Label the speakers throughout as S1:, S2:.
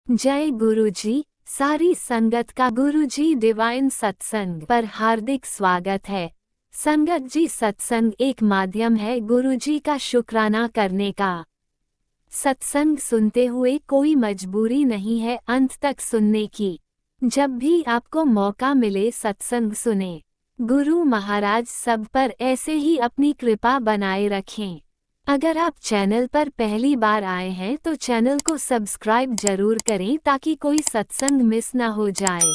S1: जय गुरुजी। सारी संगत का गुरुजी डिवाइन सत्संग पर हार्दिक स्वागत है। संगत जी, सत्संग एक माध्यम है गुरुजी का शुक्राना करने का। सत्संग सुनते हुए कोई मजबूरी नहीं है अंत तक सुनने की। जब भी आपको मौका मिले सत्संग सुने। गुरु महाराज सब पर ऐसे ही अपनी कृपा बनाए रखें। अगर आप चैनल पर पहली बार आए हैं तो चैनल को सब्सक्राइब जरूर करें ताकि कोई सत्संग मिस ना हो जाए।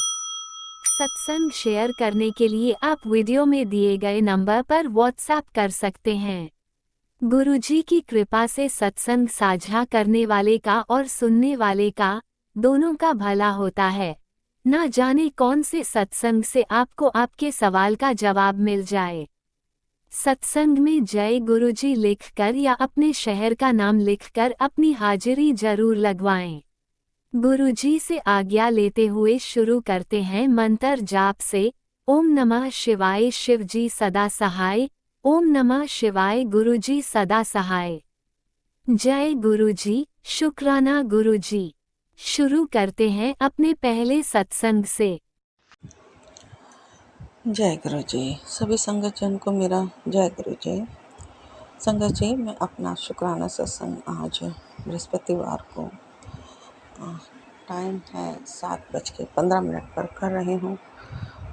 S1: सत्संग शेयर करने के लिए आप वीडियो में दिए गए नंबर पर व्हाट्सएप कर सकते हैं। गुरुजी की कृपा से सत्संग साझा करने वाले का और सुनने वाले का दोनों का भला होता है। ना जाने कौन से सत्संग से आपको आपके सवाल का जवाब मिल जाए। सत्संग में जय गुरुजी लिखकर या अपने शहर का नाम लिखकर अपनी हाजिरी जरूर लगवाएं। गुरुजी से आज्ञा लेते हुए शुरू करते हैं मंत्र जाप से। ओम नमः शिवाय, शिवजी सदा सहाय। ओम नमः शिवाय, गुरुजी सदा सहाय। जय गुरुजी, शुक्राना गुरुजी। शुरू करते हैं अपने पहले सत्संग से।
S2: जय गुरु जी। सभी संगत जन को मेरा जय गुरु जी। संगत जी, मैं अपना शुक्राना सत्संग आज बृहस्पतिवार को टाइम है 7:15 पर कर रही हूँ।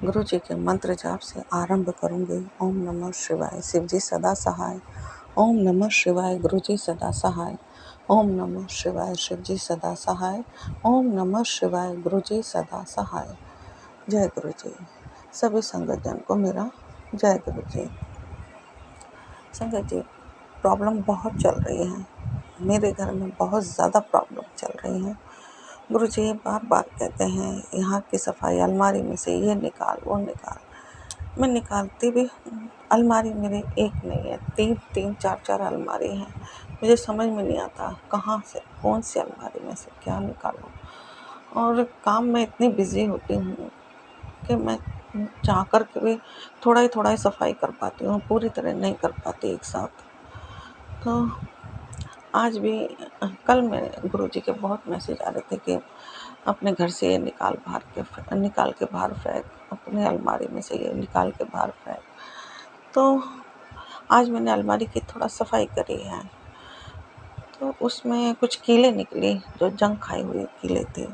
S2: गुरु जी के मंत्र जाप से आरंभ करूँगी। ओम नमः शिवाय, शिवजी सदा सहाय। ओम नमः शिवाय, गुरु जी सदा सहाय। ओम नमः शिवाय, शिवजी सदा सहाय। ओम नमः शिवाय, गुरु जी सदा सहाय। जय गुरु जी। सभी संगत जन को मेरा जय गुरु जी। संगत जी, प्रॉब्लम बहुत चल रही है। मेरे घर में बहुत ज़्यादा प्रॉब्लम चल रही है। गुरु जी बार बार कहते हैं यहाँ की सफाई, अलमारी में से ये निकाल वो निकाल। मैं निकालती भी हूँ। अलमारी मेरी एक नहीं है, तीन चार चार अलमारी हैं। मुझे समझ में नहीं आता कहाँ से कौन सी अलमारी में से क्या निकालूं। और काम में इतनी बिजी होती हूँ कि मैं चाह कर के भी थोड़ा ही सफाई कर पाती हूँ, पूरी तरह नहीं कर पाती एक साथ। तो आज भी कल मेरे गुरुजी के बहुत मैसेज आ रहे थे कि अपने घर से ये निकाल के बाहर फेंक, अपने अलमारी में से ये निकाल के बाहर फेंक। तो आज मैंने अलमारी की थोड़ा सफाई करी है, तो उसमें कुछ कीले निकली, जो जंग खाई हुई कीले थे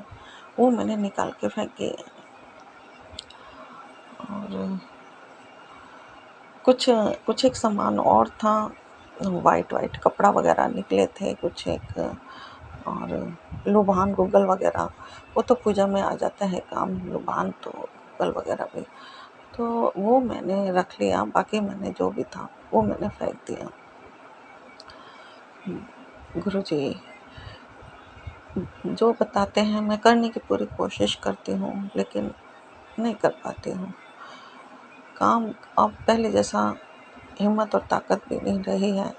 S2: वो मैंने निकाल के फेंकी। और कुछ एक सामान और था, वाइट कपड़ा वगैरह निकले थे कुछ एक, और लुभान गूगल वगैरह, वो तो पूजा में आ जाता है काम, लुभान तो गूगल वगैरह भी, तो वो मैंने रख लिया। बाकी मैंने जो भी था वो मैंने फेंक दिया। गुरुजी जो बताते हैं मैं करने की पूरी कोशिश करती हूँ, लेकिन नहीं कर पाती हूँ। काम अब पहले जैसा हिम्मत और ताकत भी नहीं रही है।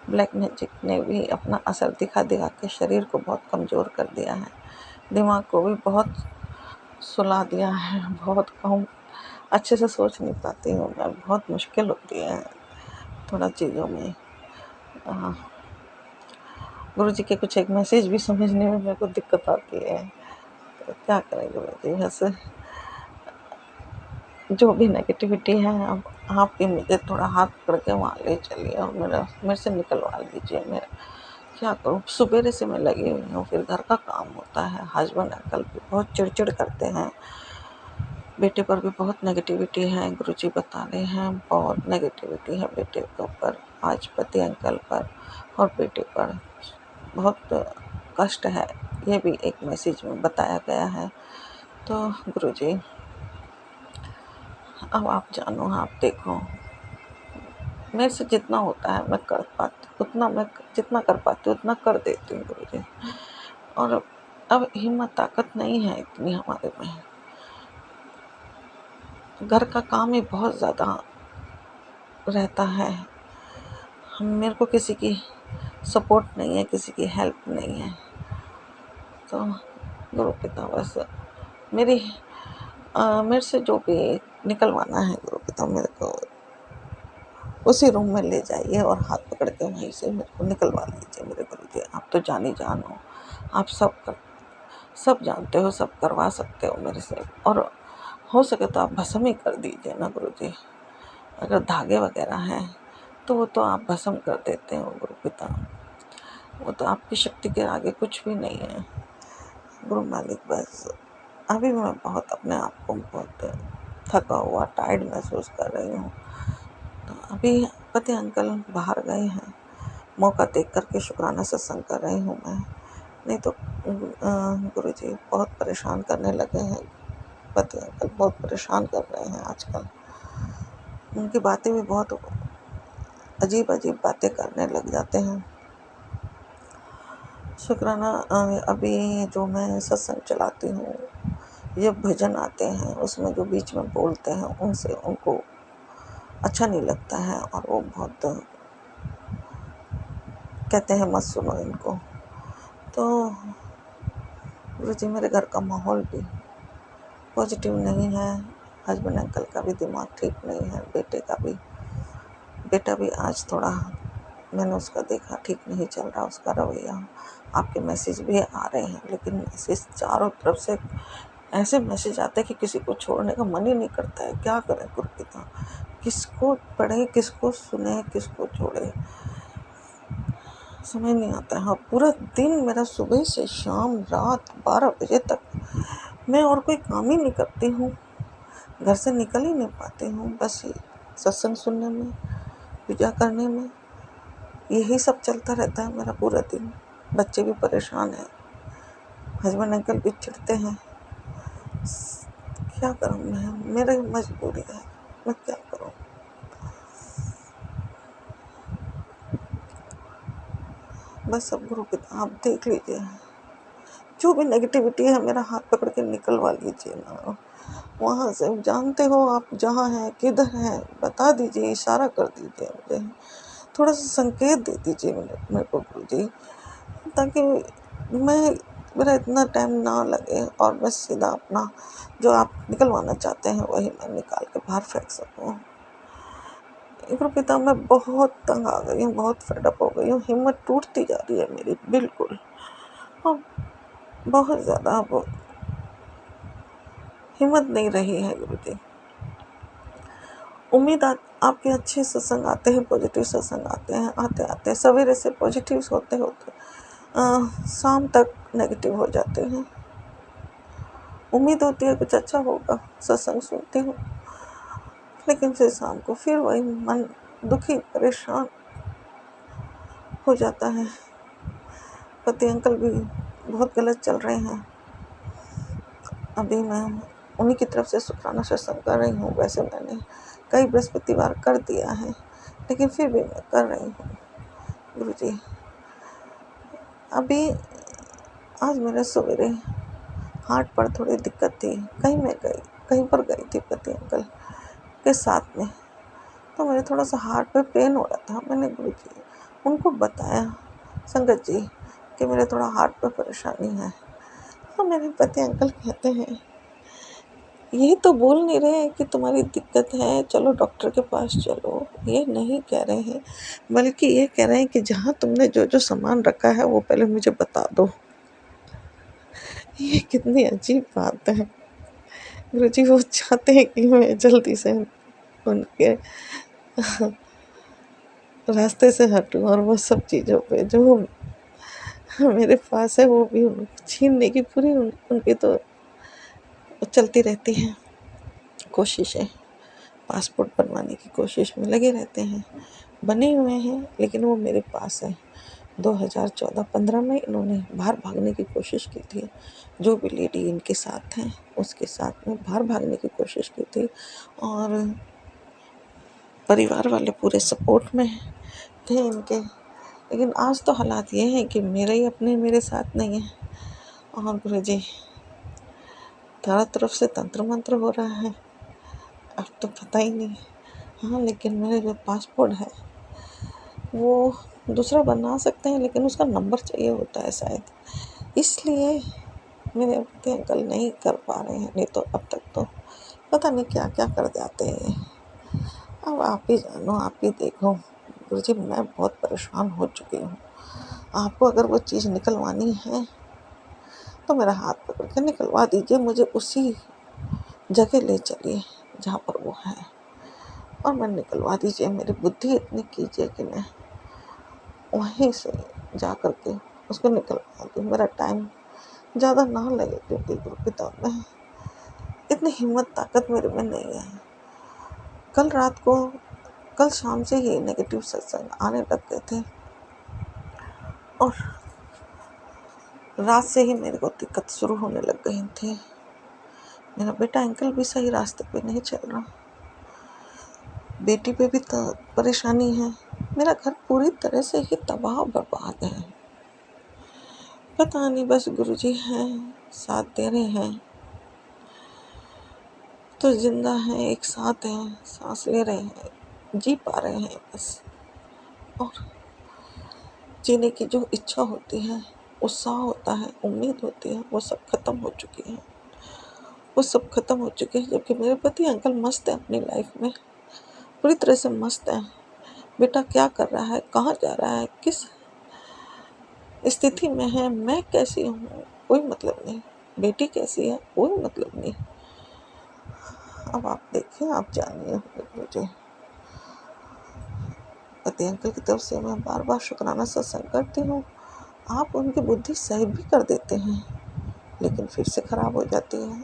S2: ब्लैक मैजिक ने भी अपना असर दिखा के शरीर को बहुत कमज़ोर कर दिया है, दिमाग को भी बहुत सुला दिया है। बहुत कम अच्छे से सोच नहीं पाती हूँ मैं, बहुत मुश्किल होती है थोड़ा चीज़ों में। गुरु जी के कुछ एक मैसेज भी समझने में मेरे को दिक्कत आती है, तो क्या करें गुरु जी। वैसे जो भी नेगेटिविटी है, अब आप भी मुझे थोड़ा हाथ पकड़ के वहाँ ले चलिए और मेरे से निकलवा लीजिए। मैं क्या करूँ, सुबेरे से मैं लगी हुई हूँ, फिर घर का काम होता है। हस्बैंड अंकल भी बहुत चिड़चिड़ करते हैं, बेटे पर भी बहुत नेगेटिविटी है। गुरुजी बता रहे हैं बहुत नेगेटिविटी है बेटे के ऊपर, आज पति अंकल पर और बेटे पर बहुत कष्ट है, ये भी एक मैसेज में बताया गया है। तो गुरुजी अब आप जानो, आप देखो, मेरे से जितना होता है मैं कर पाती, जितना कर पाती हूँ उतना कर देती हूँ गुरुजी। और अब हिम्मत ताकत नहीं है इतनी हमारे में। घर का काम ही बहुत ज़्यादा रहता है, मेरे को किसी की सपोर्ट नहीं है, किसी की हेल्प नहीं है। तो गुरु पिता बस मेरे से जो भी निकलवाना है, गुरु पिता मेरे को उसी रूम में ले जाइए और हाथ पकड़ के वहीं से मेरे को निकलवा लीजिए। मेरे गुरु जी, आप तो जान ही जान हो, आप सब जानते हो, सब करवा सकते हो मेरे से, और हो सके तो आप भस्म ही कर दीजिए ना गुरु जी। अगर धागे वगैरह हैं तो वो तो आप भस्म कर देते हो गुरु पिता, वो तो आपकी शक्ति के आगे कुछ भी नहीं है गुरु मालिक। बस अभी मैं बहुत अपने आप को बहुत थका हुआ, टायर्ड महसूस कर रही हूँ। तो अभी पति अंकल बाहर गए हैं, मौका देख करके शुक्राना सत्संग कर रही हूँ मैं। नहीं तो गुरु जी बहुत परेशान करने लगे हैं, पति अंकल बहुत परेशान कर रहे हैं आजकल। उनकी बातें भी बहुत अजीब अजीब बातें करने लग जाते हैं। शुक्राना अभी जो मैं सत्संग चलाती हूँ, जब भजन आते हैं उसमें जो बीच में बोलते हैं उनसे उनको अच्छा नहीं लगता है, और वो बहुत कहते हैं मत सुनो इनको। तो गुरु जी मेरे घर का माहौल भी पॉजिटिव नहीं है, हस्बैंड अंकल का भी दिमाग ठीक नहीं है, बेटा भी आज थोड़ा मैंने उसका देखा ठीक नहीं चल रहा उसका रवैया। आपके मैसेज भी आ रहे हैं, लेकिन मैसेज चारों तरफ से ऐसे मैसेज आते हैं कि किसी को छोड़ने का मन ही नहीं करता है। क्या करें गुरुपिता, किसको पढ़े, किसको सुने, किसको छोड़े, समझ नहीं आता है। पूरा दिन मेरा सुबह से शाम रात 12 बजे तक मैं और कोई काम ही नहीं करती हूँ, घर से निकल ही नहीं पाती हूँ। बस ये सत्संग सुनने में, पूजा करने में, यही सब चलता रहता है मेरा पूरा दिन। बच्चे भी परेशान हैं, हस्बैंड अंकल भी चिढ़ते हैं। क्या करूँ मैं, मेरी मजबूरी है, मैं क्या करूँ। बस अब गुरु पिता आप देख लीजिए, जो भी नेगेटिविटी है मेरा हाथ पकड़ के निकलवा लीजिए ना वहाँ से। जानते हो आप जहाँ हैं, किधर हैं, बता दीजिए, इशारा कर दीजिए मुझे, थोड़ा सा संकेत दे दीजिए मेरे को गुरु जी, ताकि मेरा इतना टाइम ना लगे और मैं सीधा अपना जो आप निकलवाना चाहते हैं वही मैं निकाल के बाहर फेंक सकूँ। गुरु पिता मैं बहुत तंग आ गई हूँ, बहुत फेडअप हो गई हूँ, हिम्मत टूटती जा रही है मेरी बिल्कुल, और बहुत ज़्यादा वो हिम्मत नहीं रही है गुरु जी। उम्मीद आपके अच्छे सत्संग आते हैं, पॉजिटिव सत्संग आते हैं, आते सवेरे से पॉजिटिव होते शाम तक नेगेटिव हो जाते हैं। उम्मीद होती है कुछ अच्छा होगा, सत्संग सुनती हूँ, लेकिन फिर शाम को फिर वही मन दुखी परेशान हो जाता है। पति अंकल भी बहुत गलत चल रहे हैं। अभी मैं उन्हीं की तरफ से शुक्राना सत्संग कर रही हूँ। वैसे मैंने कई बृहस्पतिवार कर दिया है, लेकिन फिर भी मैं कर रही हूँ गुरु जी। अभी आज मेरे सवेरे हार्ट पर थोड़ी दिक्कत थी, कहीं पर गई थी पति अंकल के साथ में, तो मेरे थोड़ा सा हार्ट पे पेन हो रहा था। मैंने गुरु जी उनको बताया, संगत जी, कि मेरे थोड़ा हार्ट पे परेशानी है। तो मेरे पति अंकल कहते हैं ये तो बोल नहीं रहे कि तुम्हारी दिक्कत है, चलो डॉक्टर के पास चलो, ये नहीं कह रहे हैं, बल्कि ये कह रहे हैं कि जहाँ तुमने जो जो सामान रखा है वो पहले मुझे बता दो। ये कितनी अजीब बात है गुरु जी। वो चाहते हैं कि मैं जल्दी से उनके रास्ते से हटूं, और वो सब चीज़ों पे जो मेरे पास है वो भी छीनने की पूरी उनकी तो चलती रहती है कोशिशें। पासपोर्ट बनवाने की कोशिश में लगे रहते हैं, बने हुए हैं, लेकिन वो मेरे पास है। 2014-15 में इन्होंने बाहर भागने की कोशिश की थी, जो भी लेडी इनके साथ हैं उसके साथ में बाहर भागने की कोशिश की थी, और परिवार वाले पूरे सपोर्ट में थे इनके। लेकिन आज तो हालात ये हैं कि मेरे साथ नहीं है, और गुरु जी चारों तरफ से तंत्र मंत्र हो रहा है, अब तो पता ही नहीं। हाँ, लेकिन मेरे जो पासपोर्ट है वो दूसरा बना सकते हैं, लेकिन उसका नंबर चाहिए होता है शायद, इसलिए मेरे पति अंकल नहीं कर पा रहे हैं। नहीं तो अब तक तो पता नहीं क्या क्या कर जाते हैं। अब आप ही जानो, आप ही देखो गुरु जी, मैं बहुत परेशान हो चुकी हूँ। आपको अगर वो चीज़ निकलवानी है तो मेरा हाथ पकड़ के निकलवा दीजिए, मुझे उसी जगह ले चलिए जहाँ पर वो है, और मैं निकलवा दीजिए। मेरी बुद्धि इतनी कीजिए कि मैं वहीं से जा कर के उसको निकलवा दूँ। मेरा टाइम ज़्यादा ना लगे, क्योंकि गुरुपिता में इतनी हिम्मत ताकत मेरे में नहीं है। कल शाम से ही नेगेटिव सत्संग आने लग गए थे, और रात से ही मेरे को दिक्कत शुरू होने लग गई थी। मेरा बेटा अंकल भी सही रास्ते पे नहीं चल रहा, बेटी पे भी परेशानी है, मेरा घर पूरी तरह से ही तबाह बर्बाद है। पता नहीं, बस गुरुजी हैं, साथ दे रहे हैं तो जिंदा हैं, एक साथ हैं, सांस ले रहे हैं, जी पा रहे हैं बस। और जीने की जो इच्छा होती है, उत्साह होता है, उम्मीद होती है, वो सब खत्म हो चुकी है, वो सब खत्म हो चुके हैं। जबकि मेरे पति अंकल मस्त है अपनी लाइफ में, पूरी तरह से मस्त है। बेटा क्या कर रहा है, कहाँ जा रहा है, किस स्थिति में है, मैं कैसी हूँ, कोई मतलब नहीं। बेटी कैसी है, कोई मतलब नहीं। अब आप देखिए, आप जानिए मुझे। पति अंकल की तरफ से मैं बार बार शुक्राना सत्संग करती हूँ। आप उनकी बुद्धि सही भी कर देते हैं, लेकिन फिर से खराब हो जाती है।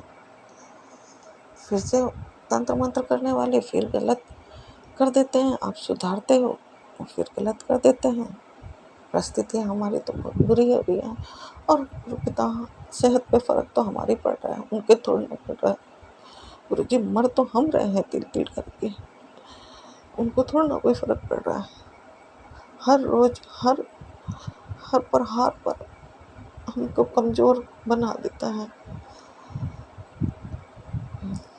S2: फिर से तंत्र मंत्र करने वाले फिर गलत कर देते हैं, आप सुधारते हो और फिर गलत कर देते हैं। परिस्थितियाँ हमारी तो बहुत बुरी हो रही हैं, और पिता सेहत पे फर्क तो हमारी पड़ रहा है, उनके थोड़ी ना पड़ रहा है। गुरु जी मर तो हम रहे हैं तिल तिल करके, उनको थोड़ा ना कोई फर्क पड़ रहा है। हर रोज हर प्रहार पर हमको कमजोर बना देता है।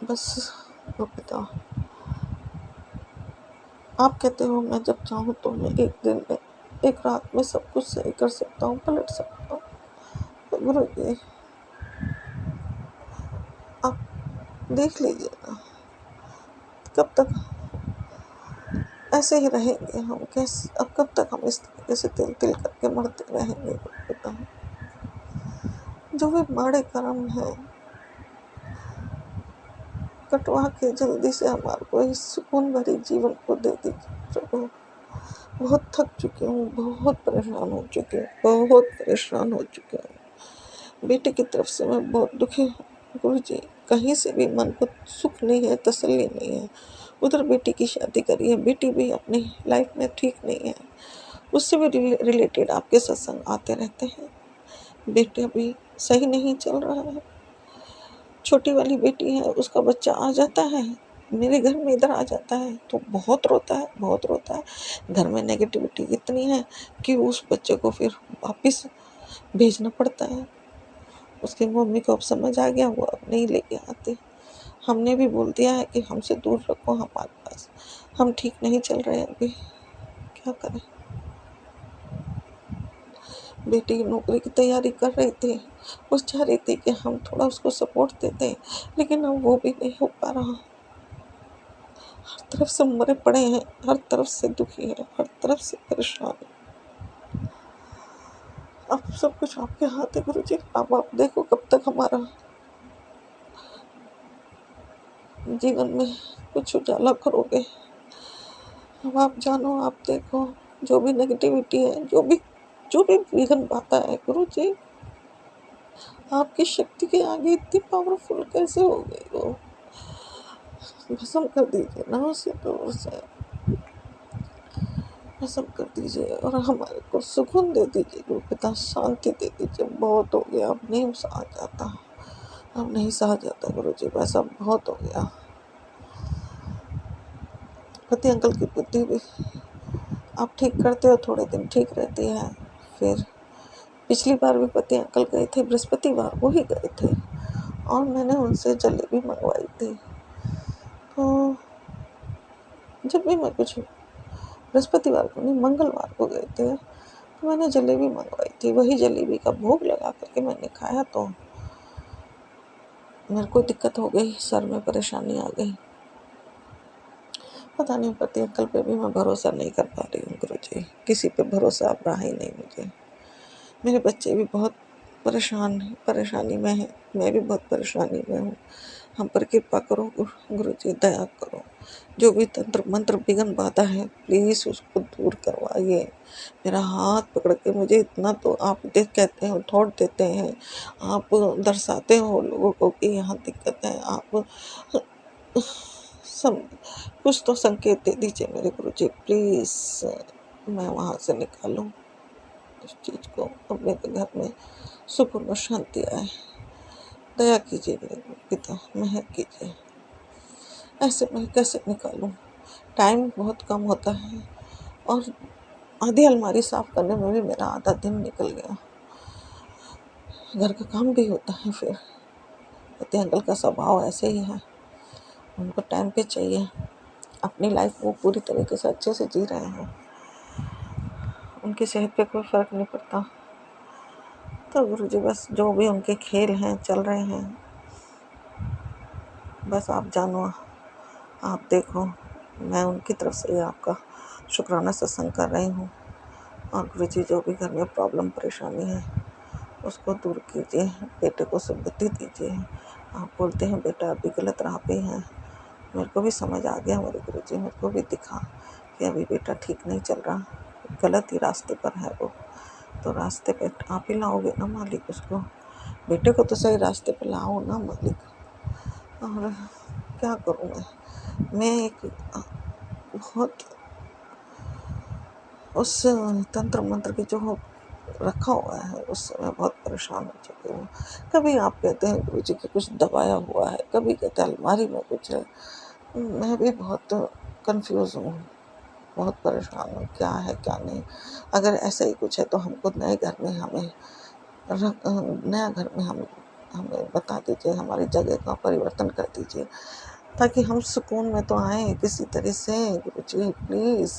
S2: बस वो पिता, आप कहते हो मैं जब चाहूँ तो मैं एक दिन में, एक रात में सब कुछ सही कर सकता हूँ, पलट सकता हूँ। तो गुरु जी आप देख लीजिए ना, कब तक ऐसे ही रहेंगे हम, कैसे, अब कब तक हम इस तरीके से तिल तिल करके मरते रहेंगे। बताओ, जो भी माड़े कर्म है कटवा के जल्दी से हमारे को इस सुकून भरी जीवन को दे दीजिए प्रभु। बहुत थक चुकी हूँ, बहुत परेशान हो चुकी हूँ, बहुत परेशान हो चुकी हूँ। बेटे की तरफ से मैं बहुत दुखी हूँ गुरु जी, कहीं से भी मन को सुख नहीं है, तसल्ली नहीं है। उधर बेटी की शादी करी है, बेटी भी अपनी लाइफ में ठीक नहीं है, उससे भी रिलेटेड आपके सत्संग आते रहते हैं। बेटे भी सही नहीं चल रहा है। छोटी वाली बेटी है, उसका बच्चा आ जाता है मेरे घर में, इधर आ जाता है तो बहुत रोता है, बहुत रोता है। घर में नेगेटिविटी इतनी है कि उस बच्चे को फिर वापस भेजना पड़ता है। उसकी मम्मी को अब समझ आ गया, वो अब नहीं लेके आती। हमने भी बोल दिया है कि हमसे दूर रखो हमारे पास, हम ठीक नहीं चल रहे हैं अभी, क्या करें। बेटी नौकरी की तैयारी कर रही थी, वो चाह रही थी कि हम थोड़ा उसको सपोर्ट देते, लेकिन अब वो भी नहीं हो पा रहा। हर तरफ से मरे पड़े हैं, हर तरफ से दुखी है, हर तरफ से परेशान है। अब सब कुछ आपके हाथ है गुरु जी, अब आप देखो कब तक हमारा जीवन में कुछ उजाला करोगे। अब आप जानो, आप देखो, जो भी नेगेटिविटी है, जो भी विघ्न आता है गुरु जी, आपकी शक्ति के आगे इतनी पावरफुल कैसे हो गई वो। भस्म कर दीजिए ना उसे, दूर से भस्म कर दीजिए और हमारे को सुकून दे दीजिए गुरु पिता, शांति दे दीजिए। बहुत हो गया, अब नहीं सहा जाता, अब नहीं सहा जाता गुरु जी, बस अब बहुत हो गया। पति अंकल की बुद्धि भी आप ठीक करते हो, थोड़े दिन ठीक रहती है, फिर पिछली बार भी पति अंकल गए थे, बृहस्पतिवार को ही गए थे, और मैंने उनसे जलेबी मंगवाई थी। तो जब भी मैं कुछ, बृहस्पतिवार को नहीं, मंगलवार को गए थे, तो मैंने जलेबी मंगवाई थी। वही जलेबी का भोग लगा करके मैंने खाया, तो मेरे को दिक्कत हो गई, सर में परेशानी आ गई। पता नहीं, पति अंकल पे भी मैं भरोसा नहीं कर पा रही हूँ गुरु जी, किसी पे भरोसा अब रहा ही नहीं मुझे। मेरे बच्चे भी बहुत परेशानी में है, मैं भी बहुत परेशानी में हूँ। हम पर कृपा करो गुरु जी, दया करो। जो भी तंत्र मंत्र विघ्न बाधा है, प्लीज़ उसको दूर करवाइए। मेरा हाथ पकड़ के मुझे इतना तो आप देख कहते हो, थॉट देते हैं, आप दर्शाते हो लोगों को कि यहाँ दिक्कत है। आप सब कुछ तो संकेत दे दीजिए मेरे गुरु जी, प्लीज़। मैं वहाँ से निकालूँ इस चीज़ को, अपने घर में सुकून और शांति आए। दया कीजिए मेरे पिता, मेहर कीजिए। ऐसे मैं कैसे निकालूं? टाइम बहुत कम होता है और आधी अलमारी साफ करने में भी मेरा आधा दिन निकल गया। घर का काम भी होता है। फिर पति अंकल का स्वभाव ऐसे ही है, उनको टाइम पे चाहिए। अपनी लाइफ वो पूरी तरीके से अच्छे से जी रहे हैं, उनकी सेहत पे कोई फ़र्क नहीं पड़ता। तो गुरु जी बस जो भी उनके खेल हैं चल रहे हैं, बस आप जानो, आप देखो। मैं उनकी तरफ से आपका शुक्राना सत्संग कर रही हूँ। और गुरु जी जो भी घर में प्रॉब्लम परेशानी है उसको दूर कीजिए, बेटे को सुबुद्धि दीजिए। आप बोलते हैं बेटा अभी गलत राह पे है, मेरे को भी समझ आ गया मेरे गुरु जी, मेरे को भी दिखा कि अभी बेटा ठीक नहीं चल रहा, गलत ही रास्ते पर है वो। तो रास्ते पे आप ही लाओगे ना मालिक उसको, बेटे को तो सही रास्ते पे लाओ ना मालिक। और क्या करूँ मैं एक बहुत उस तंत्र मंत्र की जो रखा हुआ है उससे मैं बहुत परेशान हो चुकी हूँ। कभी आप कहते हैं गुरु जी कि कुछ दबाया हुआ है, कभी कहते हैं अलमारी में कुछ है। मैं भी बहुत कंफ्यूज हूँ, बहुत परेशान हूँ, क्या है क्या नहीं। अगर ऐसा ही कुछ है तो हमको नए घर में नया घर में हमें बता दीजिए, हमारी जगह का परिवर्तन कर दीजिए ताकि हम सुकून में तो आए किसी तरह से। गुरु जी प्लीज़,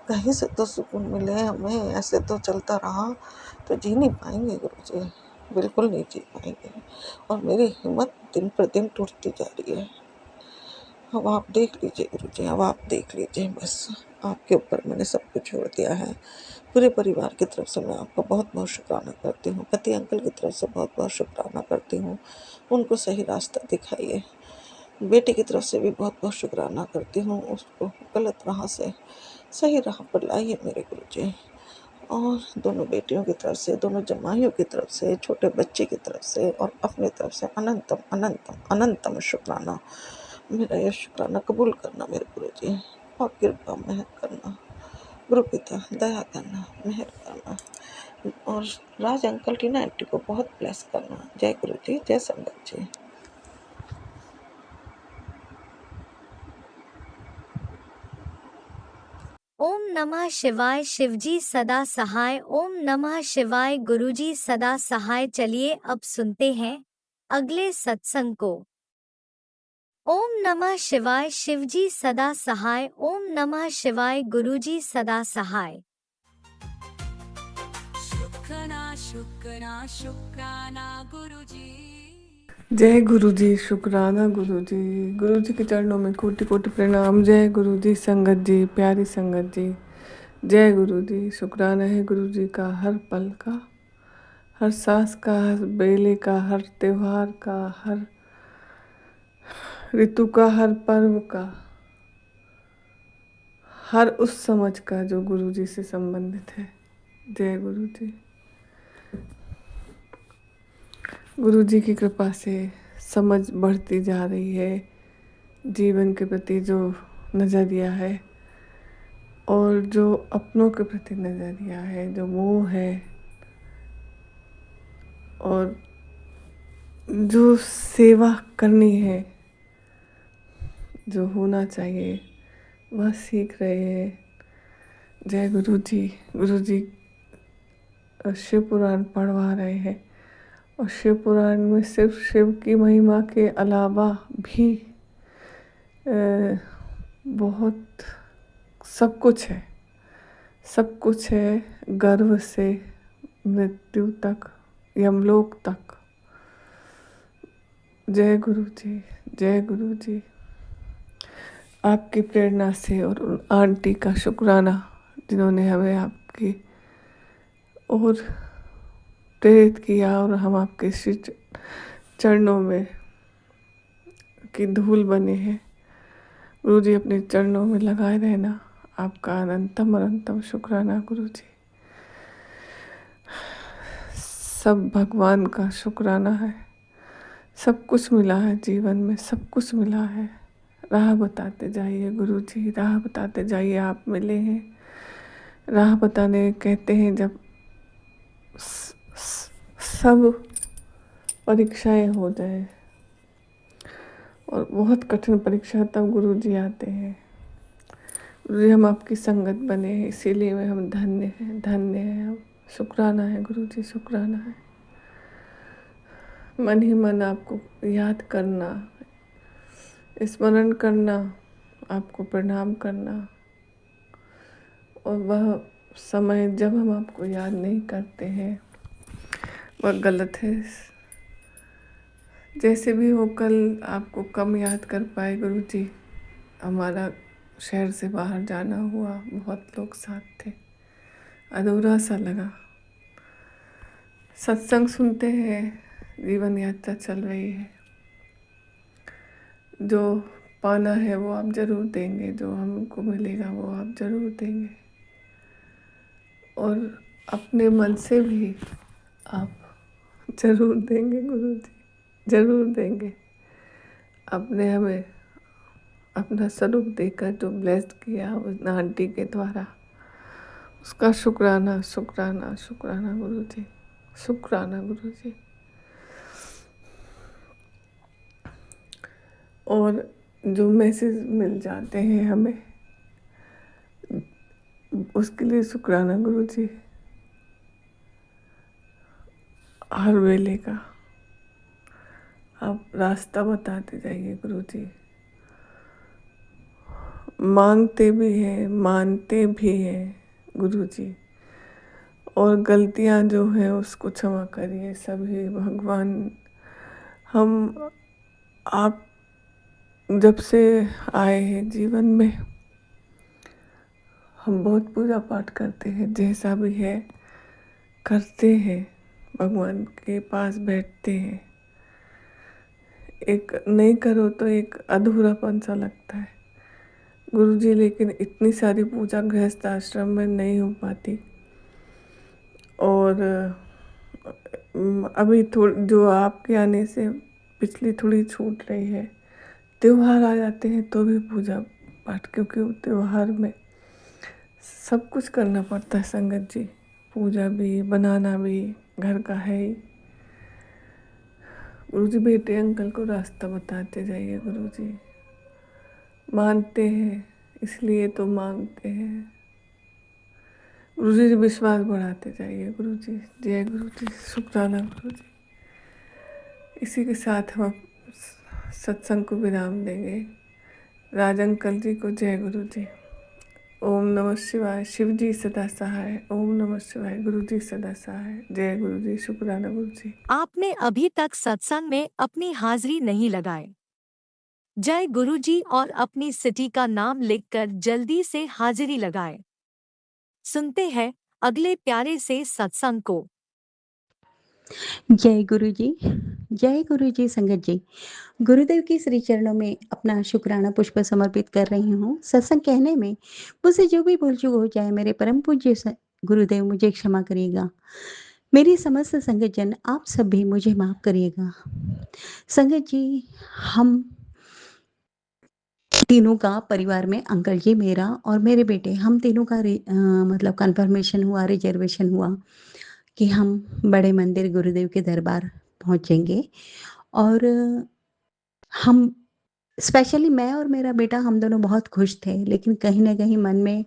S2: कहीं से तो सुकून मिले हमें। ऐसे तो चलता रहा तो जी नहीं पाएंगे गुरु जी, बिल्कुल नहीं जी पाएंगे। और मेरी हिम्मत दिन पर दिन टूटती जा रही है। अब आप देख लीजिए गुरु जी, अब आप देख लीजिए, बस आपके ऊपर मैंने सब कुछ छोड़ दिया है। पूरे परिवार की तरफ से मैं आपका बहुत बहुत शुक्राना करती हूँ। पति अंकल की तरफ से बहुत बहुत शुक्राना करती हूँ, उनको सही रास्ता दिखाइए। बेटे की तरफ से भी बहुत बहुत शुक्राना करती हूँ, उसको गलत राह से सही राह पर लाइए मेरे गुरु जी। और दोनों बेटियों की तरफ से, दोनों जमाइयों की तरफ से, छोटे बच्चे की तरफ से और अपनी तरफ से अनंतम अनंतम अनंतम शुक्राना। मेरा यह शुक्राना कबूल करना मेरे गुरु जी, और कृपा मेहर करना। गुरु पिता दया करना, मेहर करना। और राज अंकल टीना आंटी को बहुत ब्लेस करना। जय गुरु जी, जय संगत जी।
S1: ओम नमः शिवाय। शिवजी सदा सहाय। ओम नमः शिवाय। गुरुजी सदा सहाय। चलिए अब सुनते हैं अगले सत्संग को। ओम नमः शिवाय। शिवजी सदा सहाय। ओम नमः शिवाय। गुरुजी सदा सहाय।
S3: शुक्राना गुरुजी। जय गुरु जी, शुक्राना गुरु जी। गुरु जी के चरणों में कोटि कोटि प्रणाम। जय गुरु जी, संगत जी, प्यारी संगत जी, जय गुरु जी। शुक्राना है गुरु जी का हर पल का, हर सांस का, हर बेले का, हर त्योहार का, हर ऋतु का, हर पर्व का, हर उस समझ का जो गुरु जी से संबंधित है। जय गुरु जी। गुरु जी की कृपा से समझ बढ़ती जा रही है, जीवन के प्रति जो नज़रिया है और जो अपनों के प्रति नज़रिया है, जो मोह है और जो सेवा करनी है, जो होना चाहिए, वह सीख रहे हैं। जय गुरु जी। गुरु जी शिव पुराण पढ़वा रहे हैं और शिव पुराण में सिर्फ शिव की महिमा के अलावा भी बहुत सब कुछ है, सब कुछ है। गर्भ से मृत्यु तक, यमलोक तक। जय गुरु जी, जय गुरु जी। आपकी प्रेरणा से और उन आंटी का शुक्राना जिन्होंने हमें आपकी और प्रेरित किया और हम आपके श्री चरणों में की धूल बने हैं। गुरु जी अपने चरणों में लगाए रहना। आपका अनंतम अनंतम शुक्राना गुरु जी। सब भगवान का शुक्राना है। सब कुछ मिला है जीवन में, सब कुछ मिला है। राह बताते जाइए गुरु जी, राह बताते जाइए। आप मिले हैं, राह बताने कहते हैं जब सब परीक्षाएं हो जाए और बहुत कठिन परीक्षा, तब गुरु जी आते हैं। गुरु जी हम आपकी संगत बने हैं, इसीलिए में हम धन्य हैं, धन्य हैं हम। शुक्राना है गुरु जी, शुक्राना है। मन ही मन आपको याद करना, स्मरण करना, आपको प्रणाम करना, और वह समय जब हम आपको याद नहीं करते हैं वह गलत है। जैसे भी हो, कल आपको कम याद कर पाए गुरु जी। हमारा शहर से बाहर जाना हुआ, बहुत लोग साथ थे, अधूरा सा लगा। सत्संग सुनते हैं, जीवन यात्रा चल रही है। जो पाना है वो आप जरूर देंगे, जो हमको मिलेगा वो आप जरूर देंगे, और अपने मन से भी आप जरूर देंगे गुरु जी, जरूर देंगे। आपने हमें अपना स्वरूप देकर जो ब्लेस्ड किया उस आंटी के द्वारा, उसका शुक्राना शुक्राना शुक्राना गुरु जी, शुक्राना गुरु जी। और जो मैसेज मिल जाते हैं हमें, उसके लिए शुक्राना गुरु जी। हर वेले का आप रास्ता बताते जाइए गुरु जी। मांगते भी हैं, मानते भी हैं गुरु जी, और गलतियां जो हैं उसको क्षमा करिए सभी भगवान। हम आप जब से आए हैं जीवन में, हम बहुत पूजा पाठ करते हैं, जैसा भी है करते हैं, भगवान के पास बैठते हैं। एक नहीं करो तो एक अधूरापन सा लगता है गुरु जी, लेकिन इतनी सारी पूजा गृहस्थ आश्रम में नहीं हो पाती। और अभी जो आपके आने से पिछली थोड़ी छूट रही है। त्योहार आ जाते हैं तो भी पूजा पाठ, क्योंकि त्योहार में सब कुछ करना पड़ता है संगत जी, पूजा भी, बनाना भी घर का है ही। गुरु जी बेटे अंकल को रास्ता बताते जाइए गुरु जी। मानते हैं इसलिए तो मांगते हैं गुरु जी। विश्वास बढ़ाते जाइए गुरु जी। जय गुरु जी, शुक्राना गुरु जी। इसी के साथ हम सत्संग को विराम देंगे। राज अंकल जी को जय गुरु जी। ओम नमः शिवाय। शिव जी सदा सहाय। ओम नमः शिवाय। गुरु जी सदा सहाय। जय गुरु जी, शुक्राना गुरु जी।
S4: आपने अभी तक सत्संग में अपनी हाजिरी नहीं लगाए। जय गुरु जी और अपनी सिटी का नाम लिखकर जल्दी से हाजिरी लगाए। सुनते हैं अगले प्यारे से सत्संग को।
S5: जय गुरु जी, जय गुरु जी। संगत जी, गुरुदेव की श्री चरणों में अपना शुक्राना पुष्प समर्पित कर रही हूँ। सत्संग कहने में मुझसे जो भी भूल चूक हो जाए, मेरे परम पूज्य गुरुदेव मुझे क्षमा करिएगा। मेरी समस्त संगत जन आप सब भी मुझे माफ करिएगा। संगत जी, हम तीनों का परिवार में, अंकल जी मेरा और मेरे बेटे, हम तीनों का मतलब कन्फर्मेशन हुआ, रिजर्वेशन हुआ कि हम बड़े मंदिर गुरुदेव के दरबार पहुँचेंगे। और हम स्पेशली मैं और मेरा बेटा, हम दोनों बहुत खुश थे, लेकिन कहीं न कहीं मन में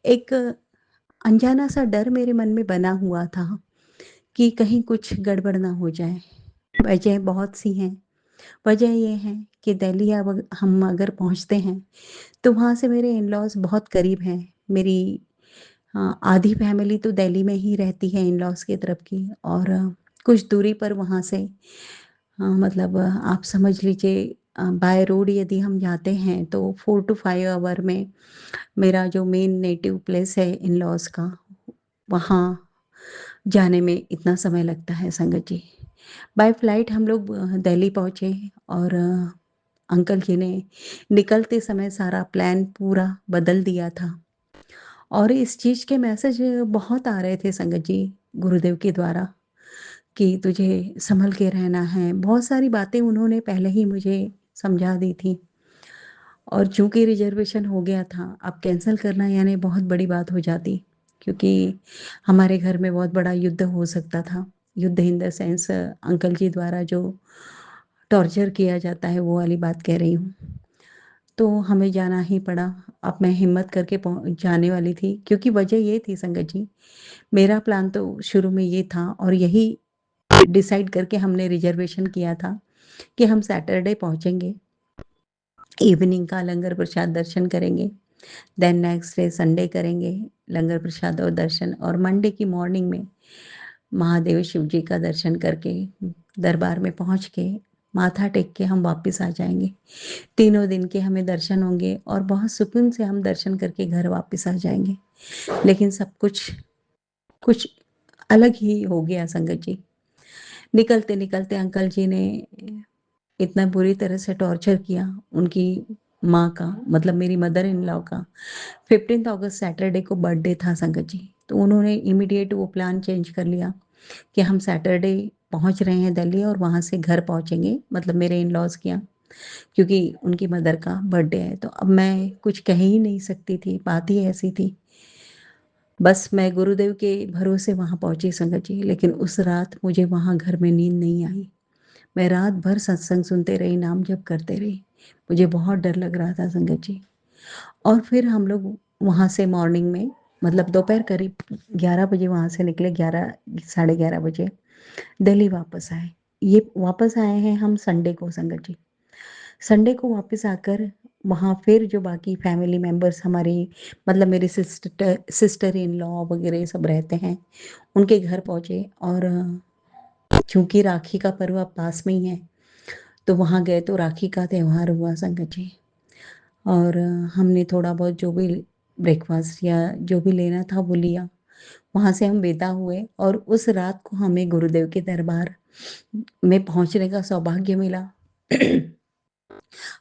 S5: एक अनजाना सा डर मेरे मन में बना हुआ था कि कहीं कुछ गड़बड़ ना हो जाए। वजह बहुत सी हैं। वजह ये है कि दिल्ली अब हम अगर पहुँचते हैं तो वहाँ से मेरे इन-लॉज़ बहुत करीब हैं। मेरी आधी फैमिली तो दिल्ली में ही रहती है इन-लॉज़ की तरफ की, और कुछ दूरी पर वहाँ से मतलब आप समझ लीजिए बाय रोड यदि हम जाते हैं तो 4 टू 5 आवर में मेरा जो मेन नेटिव प्लेस है इन-लॉज़ का, वहाँ जाने में इतना समय लगता है संगत जी। बाय फ्लाइट हम लोग दिल्ली पहुँचे और अंकल जी ने निकलते समय सारा प्लान पूरा बदल दिया था। और इस चीज़ के मैसेज बहुत आ रहे थे संगत जी गुरुदेव के द्वारा कि तुझे संभल के रहना है। बहुत सारी बातें उन्होंने पहले ही मुझे समझा दी थी और चूँकि रिज़र्वेशन हो गया था, अब कैंसल करना यानी बहुत बड़ी बात हो जाती क्योंकि हमारे घर में बहुत बड़ा युद्ध हो सकता था। युद्ध इन द सेंस अंकल जी द्वारा जो टॉर्चर किया जाता है वो वाली बात कह रही हूँ। तो हमें जाना ही पड़ा। अब मैं हिम्मत करके जाने वाली थी क्योंकि वजह ये थी संगत जी, मेरा प्लान तो शुरू में ये था और यही डिसाइड करके हमने रिजर्वेशन किया था कि हम सैटरडे पहुँचेंगे, इवनिंग का लंगर प्रसाद दर्शन करेंगे, देन नेक्स्ट डे संडे करेंगे लंगर प्रसाद और दर्शन और मंडे की मॉर्निंग में महादेव शिव जी का दर्शन करके दरबार में पहुँच के माथा टेक के हम वापस आ जाएंगे। 3 दिन के हमें दर्शन होंगे और बहुत सुकून से हम दर्शन करके घर वापस आ जाएंगे। लेकिन सब कुछ अलग ही हो गया संगत जी। निकलते निकलते अंकल जी ने इतना बुरी तरह से टॉर्चर किया। उनकी माँ का मतलब मेरी मदर इन लॉ का 15 अगस्त सैटरडे को बर्थडे था संगत जी। तो उन्होंने इमीडिएट वो प्लान चेंज कर लिया कि हम सैटरडे पहुंच रहे हैं दिल्ली और वहाँ से घर पहुँचेंगे, मतलब मेरे इन लॉज के यहाँ, क्योंकि उनकी मदर का बर्थडे है। तो अब मैं कुछ कह ही नहीं सकती थी, बात ही ऐसी थी। बस मैं गुरुदेव के भरोसे वहाँ पहुँची संगत जी, लेकिन उस रात मुझे वहाँ घर में नींद नहीं आई। मैं रात भर सत्संग सुनते रही, नाम जप करते रही। मुझे बहुत डर लग रहा था संगत जी। और फिर हम लोग वहाँ से मॉर्निंग में मतलब दोपहर करीब 11 बजे वहाँ से निकले, 11 साढ़े 11 बजे दिल्ली वापस आए। ये वापस आए हैं हम संडे को संगत जी। संडे को वापस आकर वहाँ फिर जो बाकी फैमिली मेम्बर्स हमारी मतलब मेरी सिस्टर इन लॉ वगैरह सब रहते हैं, उनके घर पहुँचे और चूँकि राखी का पर्व अब पास में ही है तो वहाँ गए तो राखी का त्यौहार हुआ संगत जी। और हमने थोड़ा बहुत जो भी ब्रेकफास्ट या जो भी लेना था वो लिया। वहाँ से हम विदा हुए और उस रात को हमें गुरुदेव के दरबार में पहुँचने का सौभाग्य मिला।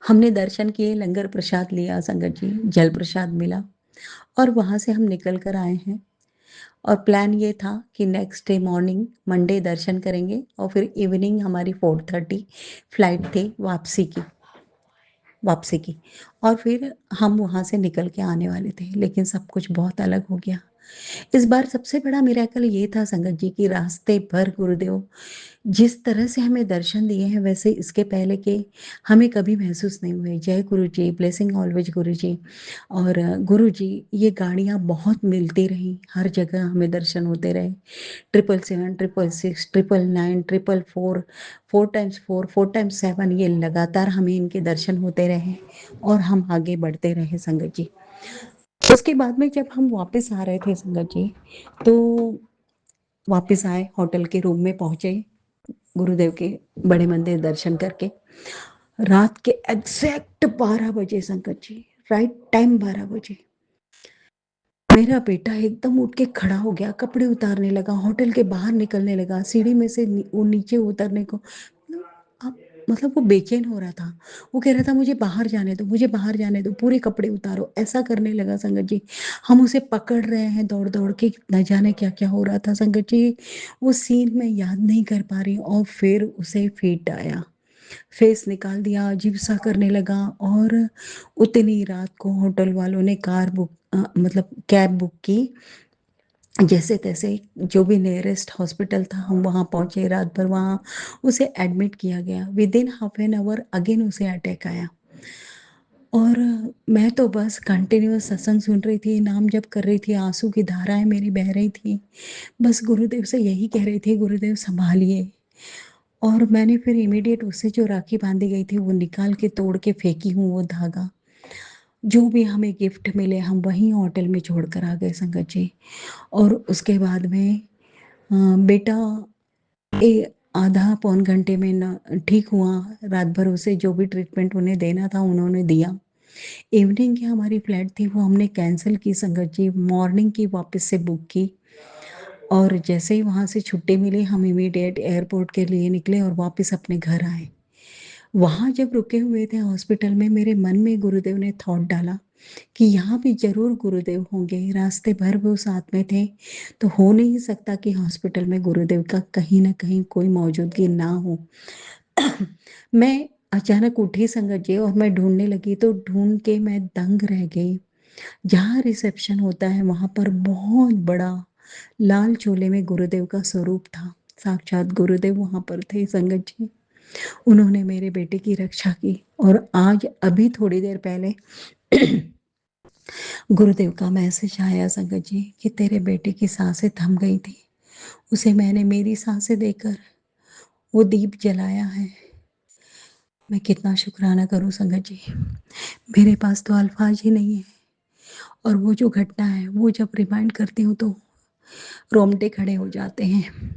S5: हमने दर्शन किए, लंगर प्रसाद लिया संगत जी, जल प्रसाद मिला और वहाँ से हम निकल कर आए हैं। और प्लान ये था कि नेक्स्ट डे मॉर्निंग मंडे दर्शन करेंगे और फिर इवनिंग हमारी 4:30 फ्लाइट थी वापसी की और फिर हम वहाँ से निकल के आने वाले थे। लेकिन सब कुछ बहुत अलग हो गया। इस बार सबसे बड़ा मिरेकल ये था संगत जी कि रास्ते भर गुरुदेव जिस तरह से हमें दर्शन दिए हैं वैसे इसके पहले के हमें कभी महसूस नहीं हुए। जय गुरु जी, ब्लेसिंग ऑलवेज गुरु जी। और गुरु जी ये गाड़ियाँ बहुत मिलती रहीं, हर जगह हमें दर्शन होते रहे। 777, 666, 999, 444, 4x4, 4x7 ये लगातार हमें इनके दर्शन होते रहे और हम आगे बढ़ते रहे संगत जी। उसके बाद में जब हम वापस आ रहे थे संगत जी, तो वापस आए, होटल के रूम में पहुंचे, गुरुदेव के बड़े मंदिर दर्शन करके रात के एग्जैक्ट 12 बजे संगत जी, राइट टाइम 12 बजे मेरा बेटा एकदम उठ के खड़ा हो गया, कपड़े उतारने लगा, होटल के बाहर निकलने लगा, सीढ़ी में से वो नीचे उतरने को अब मतलब वो बेचैन हो रहा था। वो कह रहा था मुझे बाहर जाने दो, मुझे बाहर जाने दो, पूरे कपड़े उतारो, ऐसा करने लगा संगत जी। हम उसे पकड़ रहे हैं दौड़ दौड़ के, न जाने क्या क्या हो रहा था संगत जी। वो सीन मैं याद नहीं कर पा रही और फिर उसे फिट आया, फेस निकाल दिया, अजीब सा करने लगा। और उतनी रात को होटल वालों ने कार बुक मतलब कैब बुक की, जैसे तैसे जो भी नियरेस्ट हॉस्पिटल था हम वहाँ पहुँचे। रात भर वहाँ उसे एडमिट किया गया। With in half an hour again उसे अटैक आया और मैं तो बस कंटिन्यूअस सत्संग सुन रही थी, नाम जप कर रही थी, आंसू की धाराएं मेरी बह रही थी। बस गुरुदेव से यही कह रही थी, गुरुदेव संभालिए। और मैंने फिर इमीडिएट उससे जो राखी बांधी गई थी वो निकाल के तोड़ के फेंकी हूँ, वो धागा। जो भी हमें गिफ्ट मिले हम वहीं होटल में छोड़ कर आ गए संगत जी। और उसके बाद में बेटा आधा पौन घंटे में न ठीक हुआ। रात भर उसे जो भी ट्रीटमेंट उन्हें देना था उन्होंने दिया। इवनिंग की हमारी फ्लाइट थी वो हमने कैंसिल की संगत जी, मॉर्निंग की वापस से बुक की और जैसे ही वहाँ से छुट्टी मिली हम इमीडिएट एयरपोर्ट के लिए निकले और वापस अपने घर आए। वहाँ जब रुके हुए थे हॉस्पिटल में, मेरे मन में गुरुदेव ने थॉट डाला कि यहाँ भी ज़रूर गुरुदेव होंगे, रास्ते भर वो साथ में थे, तो हो नहीं सकता कि हॉस्पिटल में गुरुदेव का कहीं न कहीं कोई मौजूदगी ना हो। मैं अचानक उठी संगत जी और मैं ढूँढने लगी तो ढूँढ के मैं दंग रह गई। जहाँ रिसेप्शन होता है वहाँ पर बहुत बड़ा लाल चोले में गुरुदेव का स्वरूप था। साक्षात गुरुदेव वहाँ पर थे संगत जी। उन्होंने मेरे बेटे की रक्षा की और आज अभी थोड़ी देर पहले गुरुदेव का मैसेज आया संगत जी कि तेरे बेटे की सांसें थम गई थी। उसे मैंने मेरी सांसें देकर वो दीप जलाया है। मैं कितना शुक्राना करूँ संगत जी। मेरे पास तो अल्फाज ही नहीं है। और वो जो घटना है वो जब रिमाइंड करती हूँ तो रोंगटे खड़े हो जाते हैं।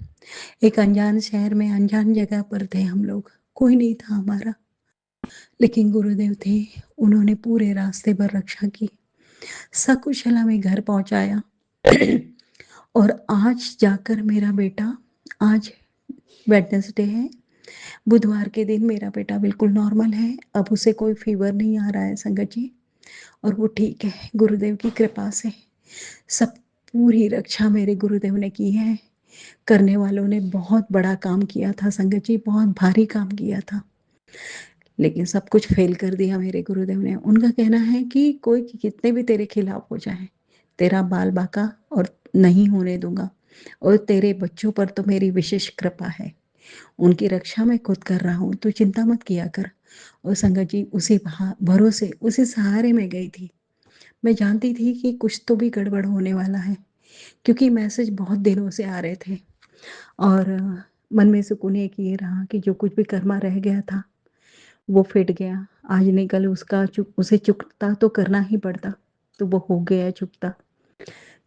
S5: एक अनजान शहर में अनजान जगह पर थे हम लोग, कोई नहीं था हमारा, लेकिन गुरुदेव थे। उन्होंने पूरे रास्ते भर रक्षा की, सकुशल हमें घर पहुंचाया। और आज जाकर मेरा बेटा, आज वेडनेसडे है, बुधवार के दिन मेरा बेटा बिल्कुल नॉर्मल है। अब उसे कोई फीवर नहीं आ रहा है संगत जी, और वो ठीक है गुरुदेव की कृपा से। सब पूरी रक्षा मेरे गुरुदेव ने की है। करने वालों ने बहुत बड़ा काम किया था संगत जी, बहुत भारी काम किया था, लेकिन सब कुछ फेल कर दिया मेरे गुरुदेव ने। उनका कहना है कि कोई कितने भी तेरे खिलाफ हो जाए, तेरा बाल बाका और नहीं होने दूंगा, और तेरे बच्चों पर तो मेरी विशेष कृपा है, उनकी रक्षा मैं खुद कर रहा हूँ, तो चिंता मत किया कर। और संगत जी उसी भरोसे, उसी सहारे में गई थी। मैं जानती थी कि कुछ तो भी गड़बड़ होने वाला है, क्योंकि मैसेज बहुत दिनों से आ रहे थे। और मन में सुकून एक ये रहा कि जो कुछ भी कर्मा रह गया था वो फिट गया। आज नहीं कल उसका उसे चुकता तो करना ही पड़ता, तो वो हो गया चुकता।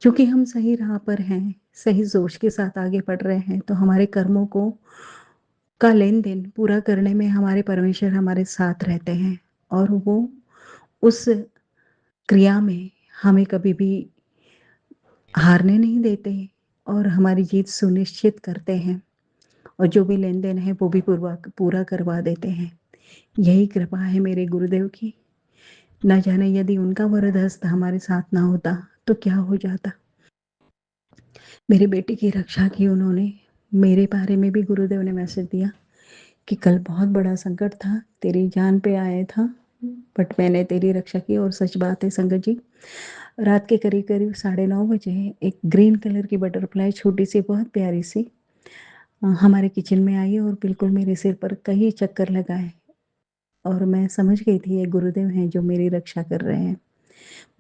S5: क्योंकि हम सही राह पर हैं, सही सोच के साथ आगे बढ़ रहे हैं, तो हमारे कर्मों को का लेन देन पूरा करने में हमारे परमेश्वर हमारे साथ रहते हैं, और वो उस क्रिया में हमें कभी भी हारने नहीं देते और हमारी जीत सुनिश्चित करते हैं, और जो भी लेन देन है वो भी पूरा करवा देते हैं। यही कृपा है मेरे गुरुदेव की। न जाने यदि उनका वरद हस्त हमारे साथ ना होता तो क्या हो जाता। मेरे बेटे की रक्षा की उन्होंने। मेरे बारे में भी गुरुदेव ने मैसेज दिया कि कल बहुत बड़ा संकट था, तेरी जान पे आया था, बट मैंने तेरी रक्षा की। और सच बात है संगत जी, रात के करीब करीब 9:30 बजे एक ग्रीन कलर की बटरफ्लाई, छोटी सी बहुत प्यारी सी, हमारे किचन में आई और बिल्कुल मेरे सिर पर कई चक्कर लगाए, और मैं समझ गई थी ये गुरुदेव हैं जो मेरी रक्षा कर रहे हैं।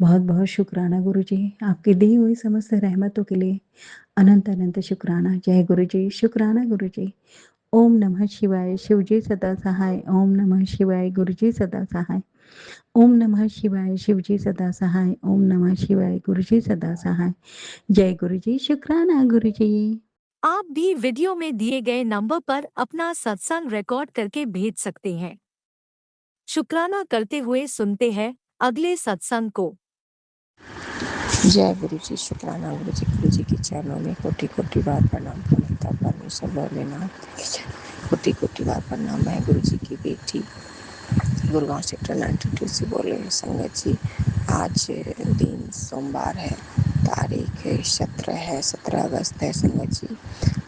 S5: बहुत बहुत शुक्राना गुरु जी, आपकी दी हुई समस्त रहमतों के लिए अनंत अनंत शुक्राना। जय गुरु जी, शुक्राना गुरु जी। ओम नमः शिवाय, शिव जी सदा सहाय। ओम नमः शिवाय, गुरु जी सदा सहाय। ओम नमः शिवाय, शिव जी सदा सहाय। ओम नमः शिवाय, गुरु जी सदा सहाय। जय गुरु जी, शुक्राना गुरु जी।
S4: आप भी वीडियो में दिए गए नंबर पर अपना सत्संग रिकॉर्ड करके भेज सकते हैं। शुक्राना करते हुए सुनते हैं अगले सत्संग को।
S2: जय गुरु जी, शुक्राना गुरु जी के चरणों में कोटि कोटि बार प्रणाम। प्रणता परमेश्वर भोलेनाथ, कोटि कोटि बार प्रणाम। मैं गुरु जी की बेटी गुड़गांव सेक्टर 92 से बोल रही हूँ संगत जी। आज दिन सोमवार है, तारीख 17 अगस्त है संगत जी।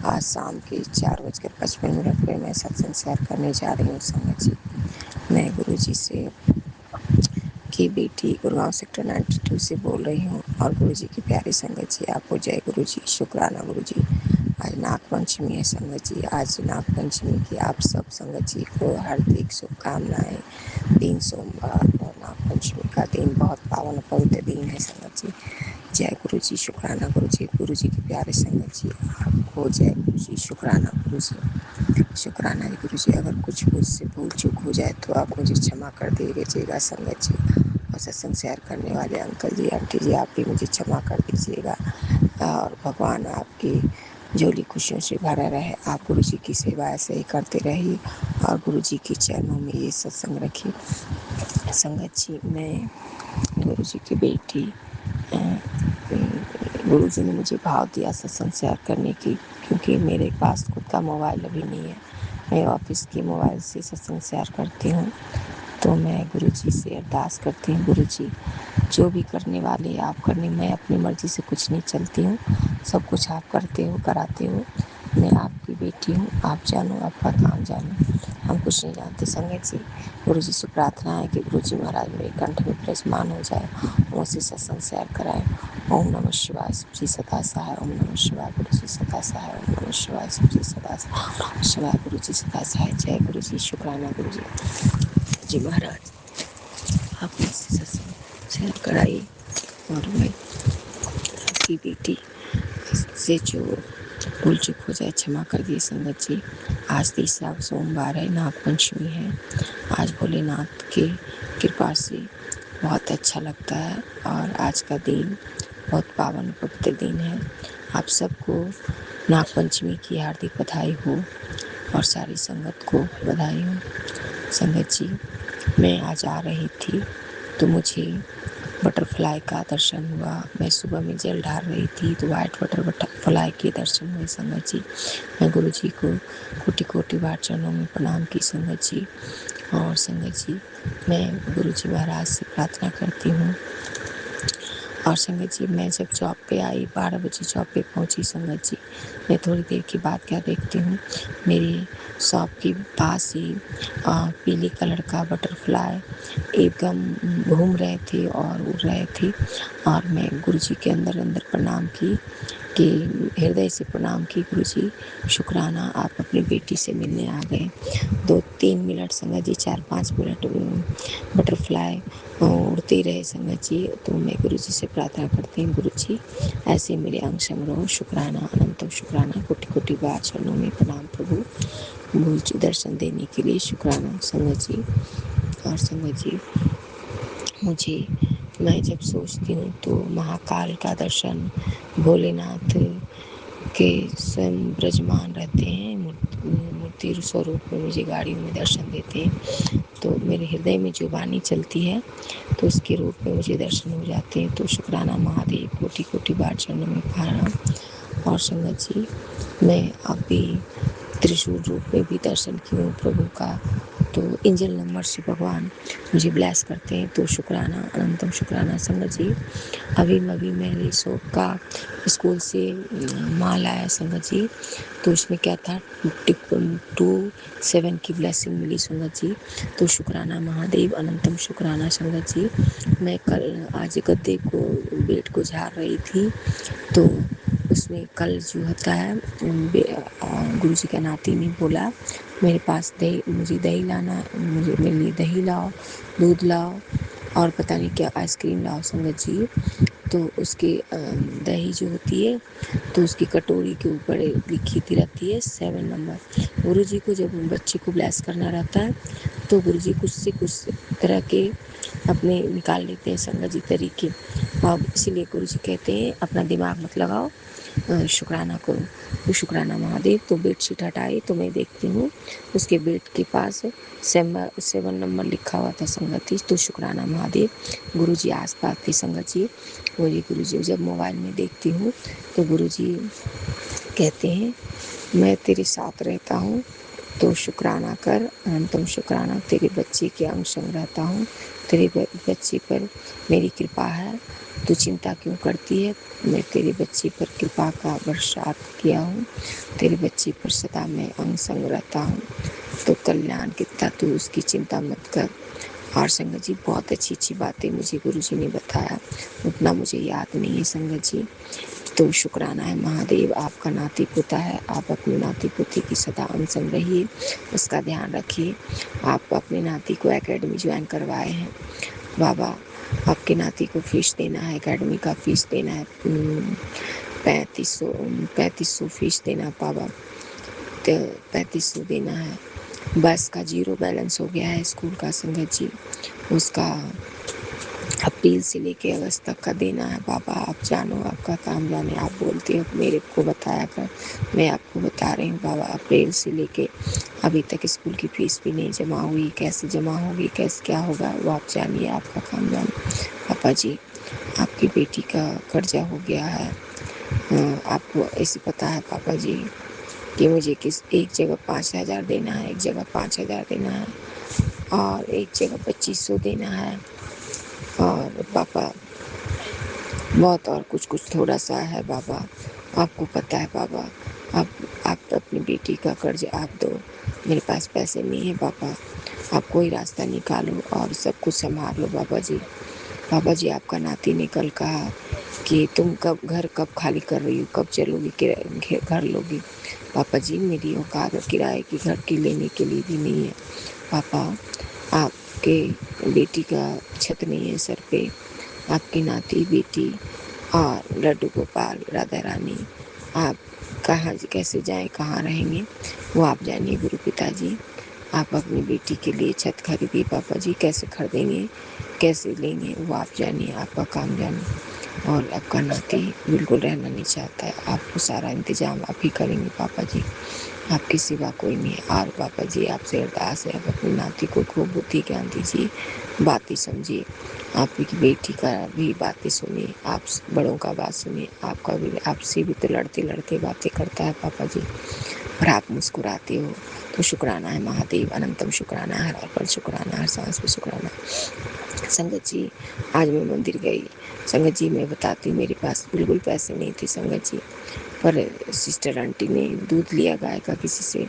S2: आज शाम के 4:55 पर मैं सत्संग शेयर करने जा रही हूँ संगत जी। मैं गुरु जी से की बेटी गुड़गांव सेक्टर 92 से बोल रही हूँ, और गुरु जी की प्यारी संगत जी, आपको जय गुरु जी, शुक्राना गुरु जी। आज नागपंचमी है संगत जी। आज नागपंचमी की आप सब संगत जी को हार्दिक शुभकामनाएं। दिन सोमवार और नागपंचमी का दिन बहुत पावन पवित्र दिन है संगत जी। जय गुरु जी, शुक्राना गुरु जी की प्यारे संगत जी, आपको जय गुरु जी, शुक्राना गुरु जी, शुक्राना गुरु जी। अगर कुछ मुझसे भूल चूक हो जाए तो आप मुझे क्षमा कर दीजिएगा संगत जी। और सत्संग शेयर करने वाले अंकल जी, आंटी जी, आप भी मुझे क्षमा कर दीजिएगा। और भगवान आपकी झोली खुशियों से भरा रहे। आप गुरु जी की सेवा ऐसे ही करते रहिए और गुरु जी के चरणों में ये सत्संग रखिए संगत जी। मैं गुरु जी की बेटी
S6: गुरुजी ने मुझे भाव दिया सत्संग शेयर करने की, क्योंकि मेरे पास खुद का मोबाइल अभी नहीं है। मैं ऑफिस की मोबाइल से सत्संग शेयर करती हूँ। तो मैं गुरुजी से अरदास करती हूँ, गुरुजी जो भी करने वाले आप करने, मैं अपनी मर्जी से कुछ नहीं चलती हूँ, सब कुछ आप करते हो, कराते हो। मैं आपकी बेटी हूँ, आप जानो, आपका काम जानो, हम कुछ नहीं जानते। संगत जी, गुरुजी से प्रार्थना है कि गुरुजी महाराज मेरे कंठ में विराजमान हो जाए, मुझसे सत्संग शेयर कराए। ओम नमः शिवाय, शिवजी सदा सहाय। ओम नमः शिवाय, गुरुजी सदा सहाय। ओम नमः शिवाय, शिवजी सदा सहाय। ओम नमः शिवाय, गुरुजी सदा सहाय। जय गुरुजी, शुक्राना गुरुजी जी महाराज, आप मुझसे सत्संग शेयर कराइए। और मैं आपकी बेटी से जो भूल चूक हो जाए क्षमा कर दिए। संगत जी, आज तीसरा सोमवार है, नाग पंचमी है। आज भोलेनाथ की कृपा से बहुत अच्छा लगता है और आज का दिन बहुत पावन पवित्र दिन है। आप सबको नाग पंचमी की हार्दिक बधाई हो और सारी संगत को बधाई हो। संगत जी, मैं आज आ रही थी तो मुझे बटरफ्लाई का दर्शन हुआ। मैं सुबह में जल ढार रही थी तो वाइट बटरफ्लाई के दर्शन हुए। संगत जी, मैं गुरु जी को कोटि कोटि बार चरणों में प्रणाम की। संगत जी, और संगत जी, मैं गुरु जी महाराज से प्रार्थना करती हूँ। और संगत जी, मैं जब जॉब पे आई, 12 बजे जॉब पे पहुंची। संगत जी, मैं थोड़ी देर के बाद क्या देखती हूँ, मेरी शॉप के पास ही पीले कलर का बटरफ्लाई एकदम घूम रहे थे और उड़ रहे थे। और मैं गुरुजी के अंदर प्रणाम की, कि हृदय से प्रणाम की, गुरुजी शुक्राना आप अपनी बेटी से मिलने आ गए। 2-3 मिनट संगत जी, 4-5 मिनट बटरफ्लाई उड़ते रहे। संगत जी, तो मैं गुरुजी से प्रार्थना करती हूँ, गुरुजी ऐसे मेरे अंग संग रहो। शुक्राना, अनंतम शुक्राना, कोटि कोटि बार चरणों में प्रणाम प्रभु, मुझे दर्शन देने के लिए शुक्राना। संगत जी, और संगत जी, मुझे, मैं जब सोचती हूँ तो महाकाल का दर्शन, भोलेनाथ के स्वयं विराजमान रहते हैं, मूर्ति स्वरूप में मुझे गाड़ियों में दर्शन देते हैं। तो मेरे हृदय में जो वाणी चलती है तो उसके रूप में मुझे दर्शन हो जाते हैं। तो शुक्राना महादेव, कोटि कोटि बार चरणों में प्रणाम। और संगत जी, मैं अभी त्रिशूल रूप में भी दर्शन की हूँ प्रभु का। तो एंजल नंबर से भगवान मुझे ब्लेस करते हैं, तो शुक्राना, अनंतम शुक्राना। संगत जी, अभी मेरे शोक का स्कूल से माल आया। संगत जी, तो उसमें क्या था, 2-7 की ब्लेसिंग मिली। संगत जी, तो शुक्राना महादेव, अनंतम शुक्राना। संगत जी, मैं कल आज गद्दे को, बेड को झाड़ रही थी, तो उसमें कल जो होता है, गुरु जी का नाती ने बोला मेरे पास दही, मुझे दही लाना, मुझे मेरे लिए दही लाओ, दूध लाओ और पता नहीं क्या आइसक्रीम लाओ। संगत जी, तो उसकी दही जो होती है तो उसकी कटोरी के ऊपर लिखी रहती है 7 नंबर। गुरु जी को जब बच्चे को ब्लेस करना रहता है तो गुरु जी कुछ से कुछ तरह के अपने निकाल लेते हैं संगत जी तरीके। अब इसीलिए गुरु जी कहते हैं अपना दिमाग मत लगाओ, शुक्राना करो। तो शुक्राना महादेव। तो बेडशीट हटाई तो मैं देखती हूँ उसके बेड के पास 7 नंबर लिखा हुआ था। संगत जी, तो शुक्राना महादेव, गुरु जी आस पास थे। संगत जी, वही गुरु जी, जब मोबाइल में देखती हूँ तो गुरु जी कहते हैं मैं तेरे साथ रहता हूँ, तो शुक्राना कर, अनंतम शुक्राना। तेरे बच्चे के अंग संग रहता हूँ, तेरे बच्चे पर मेरी कृपा है, तू चिंता क्यों करती है, मैं तेरे बच्चे पर कृपा का बरसात किया हूँ, तेरे बच्चे पर सदा मैं अंग संग रहता हूँ, तो कल्याण कितना, तू उसकी चिंता मत कर। और संगत जी, बहुत अच्छी अच्छी बातें मुझे गुरु जी ने बताया, उतना मुझे याद नहीं है। संगत जी, तो शुक्राना है महादेव, आपका नाती पोता है, आप अपने नाती पोते की सदा अंग संग रहिए, उसका ध्यान रखिए। आप अपने नाती को एकेडमी ज्वाइन करवाए हैं बाबा, आपके नाती को फीस देना है, एकेडमी का फीस देना है, 3500 फीस देना बाबा, 3500 देना है। बस का 0 बैलेंस हो गया है स्कूल का। संगत जी, उसका अप्रैल से लेके अगस्त तक का देना है बाबा, आप जानो, आपका काम जाने। आप बोलते हो मेरे को बताया कर, मैं आपको बता रही हूँ बाबा, अप्रैल से लेके अभी तक स्कूल की फीस भी नहीं जमा हुई, कैसे जमा होगी, कैसे क्या होगा वो आप जानिए, आपका काम जानिए पापा जी। आपकी बेटी का कर्जा हो गया है। आपको ऐसे पता है पापा जी कि मुझे किस एक जगह 5,000 देना है, एक जगह 5,000 देना है और एक जगह 2,500 देना है। और पापा बहुत और कुछ थोड़ा सा है बाबा, आपको पता है बाबा। आप अपनी बेटी का कर्ज आप दो, मेरे पास पैसे नहीं है पापा। आप कोई रास्ता निकालो और सब कुछ संभाल लो बाबा जी। पापा जी, आपका नाती ने कल कहा कि तुम कब खाली कर रही हो, कब चलोगी घर लोगी। पापा जी, मेरी औकात किराए की घर की लेने के लिए भी नहीं है पापा। आपके बेटी का छत नहीं है सर पे, आपकी नाती बेटी और लड्डू गोपाल राधा रानी, आप कहाँ कैसे जाएं, कहाँ रहेंगे वो आप जानिए गुरु पिताजी। आप अपनी बेटी के लिए छत खरीदिए पापा जी, कैसे खरीदेंगे कैसे लेंगे वो आप जानिए, आपका काम जानिए। और आपका नाती बिल्कुल रहना नहीं चाहता है, आपको सारा इंतजाम आप ही करेंगे पापा जी, आपके सिवा कोई नहीं है। और पापा जी आपसे अरदास है, आप अपनी नाती को खूब बुद्धि ज्ञान दीजिए, बातें समझिए, आपकी बेटी का भी बातें सुनिए, आप बड़ों का बात सुनिए। आपका भी आपसे भी तो लड़ते लड़ते बातें करता है पापा जी, और आप मुस्कुराते हो तो शुक्राना है महादेव, अनंतम शुक्राना है, हर पल शुक्राना, हर सांस पे शुक्राना। संगत जी, आज मैं मंदिर गई। संगत जी मैं बताती हूँ, मेरे पास बिल्कुल पैसे नहीं थे संगत जी, पर सिस्टर आंटी ने दूध लिया गाय का किसी से,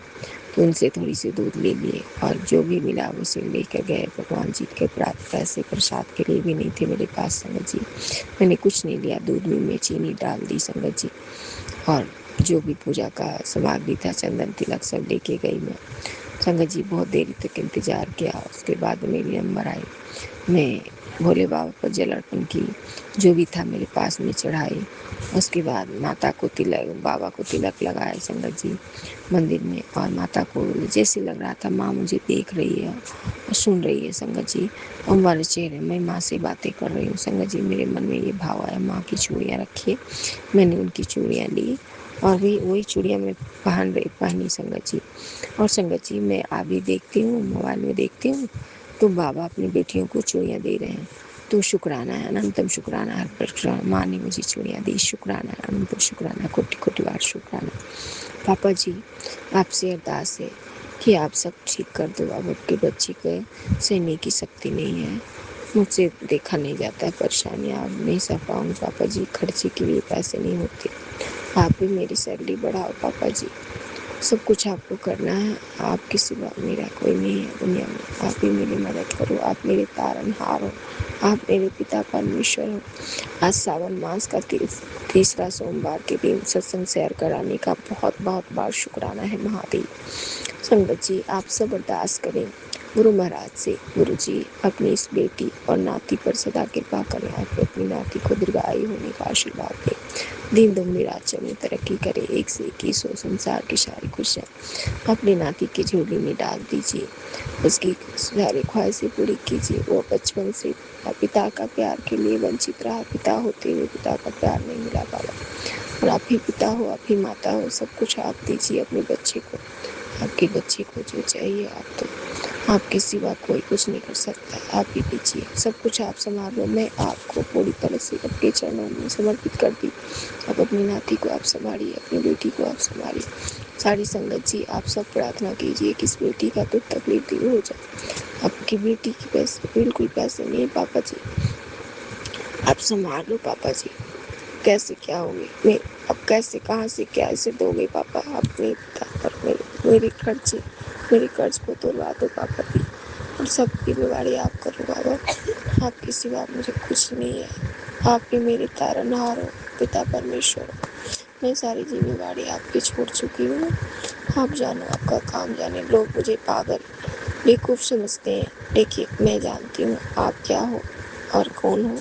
S6: तो उनसे थोड़ी सी दूध ले लिए और जो भी मिला उसे लेकर गए भगवान जी के प्राप्त। पैसे प्रसाद के लिए भी नहीं थे मेरे पास संगत जी, मैंने कुछ नहीं लिया, दूध में चीनी डाल दी संगत जी, और जो भी पूजा का सामग्री था चंदन तिलक सब लेके गई मैं संगत जी। बहुत देर तक इंतजार किया, उसके बाद मेरी नंबर आई, मैं भोले बाबा पर जल अर्पण की, जो भी था मेरे पास में चढ़ाई। उसके बाद माता को तिलक, बाबा को तिलक लगाए संगत जी मंदिर में, और माता को जैसे लग रहा था माँ मुझे देख रही है और सुन रही है संगत जी, और वाले चेहरे में माँ से बातें कर रही हूँ संगत जी। मेरे मन में ये भाव आया, माँ की चूड़ियाँ रखिए, मैंने उनकी चूड़ियाँ ली और वही चूड़ियाँ मैं पहनी संगत जी। और संगत जी मैं अभी देखती हूँ, मोबाइल में देखती हूँ तो बाबा अपनी बेटियों को चूड़ियाँ दे रहे हैं, तो शुक्राना है, अनंतम शुक्राना है, हर शुक्राना। माँ ने मुझे चूड़ियाँ दी, शुक्राना है, अनंतम शुक्राना, कोटि कोटि बार शुक्राना। पापा जी आपसे अरदास है कि आप सब ठीक कर दो, अब आपके बच्चे के सहने की शक्ति नहीं है, मुझसे देखा नहीं जाता है, परेशानियाँ अब नहीं सह पाऊँगी पापा जी, खर्चे के लिए पैसे नहीं होते, आप भी मेरी सैलरी बढ़ाओ पापा जी, सब कुछ आपको करना है, आपके सिवा मेरा कोई नहीं है दुनिया में, आप ही मेरी मदद करो, आप मेरे तारनहार हो, आप मेरे पिता परमेश्वर हो। आज सावन मास का तीसरा सोमवार के दिन सत्संग शेयर कराने का बहुत बहुत बार शुक्राना है महादेव। संगत जी आप सब अरदास करें गुरु महाराज से, गुरु जी अपनी इस बेटी और नाती पर सदा कृपा करें, आप अपनी नाती को दीर्घायु होने का आशीर्वाद दें, दिन दुगनी रात चौगुनी तरक्की करे, एक से 21 संसार की सारी खुशियाँ अपनी नाती की झोली में डाल दीजिए, उसकी सारी ख्वाहिशें पूरी कीजिए। वो बचपन से पिता का प्यार के लिए वंचित रहा, पिता होते हुए पिता का प्यार नहीं मिला पाया, और आप ही पिता हो, आप ही माता हो, सब कुछ आप दीजिए अपने बच्चे को, आपके बच्चे को जो चाहिए आप तो, आपके सिवा कोई कुछ नहीं कर सकता, आप ही दीजिए, सब कुछ आप संभालो। मैं आपको पूरी तरह से आपके चरणों में समर्पित कर दी। अब अपनी नाती को आप संभालिए, अपनी बेटी को आप संभालिए। सारी संगत जी आप सब प्रार्थना कीजिए कि इस बेटी का दुख तकलीफ दूर हो जाए। आपकी बेटी की पैसे बिल्कुल पैसे नहीं पापा जी, आप संभाल लो पापा जी, कैसे क्या होगी मैं, अब कैसे कहाँ से कैसे दोगे पापा, आप मेरे पिता पर मेरे कर्ज को तोड़वा दो पापा जी, और सबकी बीमारी आप करो बाबा, आपके सिवा मुझे कुछ नहीं है, आप ही मेरे तारनहार हो, पिता परमेश्वर हो, मैं सारी जिम्मेवारी आपकी छोड़ चुकी हूँ, आप जानो, आपका काम जाने। लोग मुझे पागल बेवकूफ़ समझते हैं, देखिए मैं जानती हूँ आप क्या हो और कौन हो,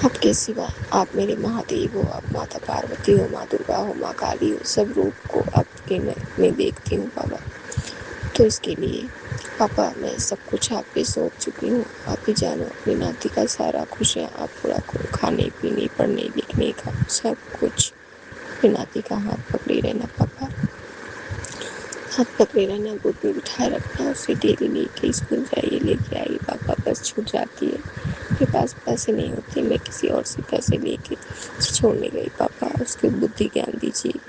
S6: आपके सिवा आप मेरे महादेव हो, आप माता पार्वती हो, माँ दुर्गा हो, माँ काली हो, सब रूप को आपके मैं देखती हूँ बाबा। तो इसके लिए पापा मैं सब कुछ आप पे सौंप चुकी हूँ, आप ही जानो, अपनी नाती का सारा खुशियाँ आप पूरा करो, खाने पीने पढ़ने लिखने का सब कुछ, अपनी नाती का हाथ पकड़े रहना पापा, हाथ पकड़े रहना, गोद में बिठाए रखना, उसे डेली लेके स्कूल जाइए लेके आइए पापा, बस छूट जाती है मेरे पास पैसे नहीं होते, मैं किसी और से पैसे लेके छोड़ने गई। पापा उसको बुद्धि ज्ञान दीजिए।